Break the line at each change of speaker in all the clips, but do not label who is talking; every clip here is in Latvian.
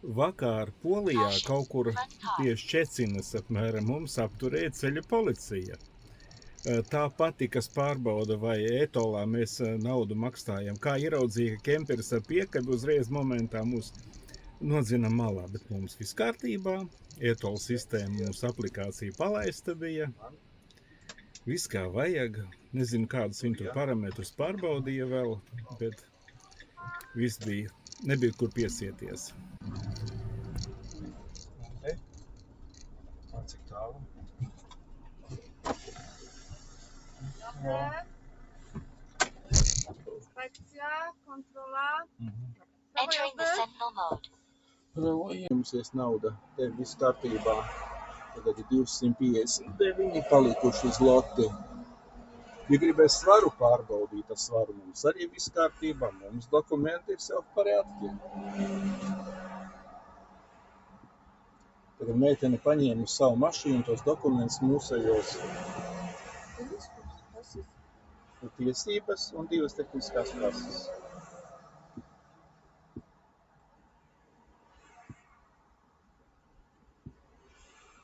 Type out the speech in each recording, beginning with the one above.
Vakar Polijā kaut kur pie Ščecinas apmēram mums apturēja ceļa policija. Tā pati, kas pārbauda, vai e-tolā mēs naudu maksājam, kā ieraudzīja, ka kemperis ar piekabi uzreiz momentā mūs nodzina malā, bet mums viss kārtībā, e-tola sistēma mums aplikācija palaista bija, viss kā vajag, nezinu kādus viņu tur parametrus pārbaudīja vēl, bet viss bija, nebija kur piesieties.
Cik tālu?
Inspekcijā, kontrolā.
Entering the sentinel mode.
Ieņemsies nauda, tev viss kārtībā. Tagad ir 259 palikuši zloti. Ja gribēs svaru pārbaudīt, tas svaru mums arī viss kārtībā. Mums dokumenti ir sev parādki. Tagad meitene paņēma uz savu mašīnu tos dokumentus mūsējos. Tiesības un 2 tehniskās klases.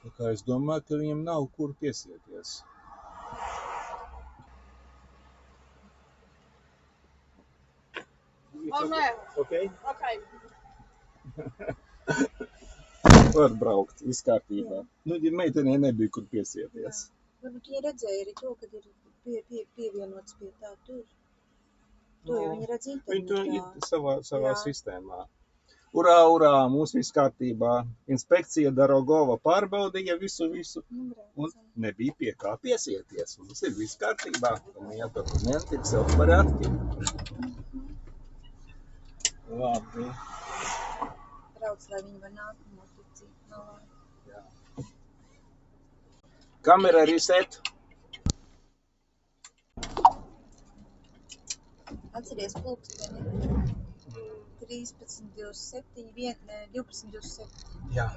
Tā kā es domāju, ka viņam nav kur piesieties.
O, nē.
Okay?
Ok.
Var braukt, viss kārtībā. Nu, ja meitenē nebija kur piesieties.
Varbūt viņa redzēja arī to, kad ir pievienots pie tā tur. To jau viņa redz
Viņi to
internetā.
ir savā
Jā.
sistēmā. Urā, urā, mums viss kārtībā. Inspekcija Darogova pārbaudīja visu, un nebija pie kā piesieties. Mums ir viss kārtībā, un jā, dokumenti ir sev parādki. Labi.
Brauc, lai viņi var nākamo ticīt.
Jā. Kamera reset.
Atceries pulksteni 13.27, 12.27.
Jā.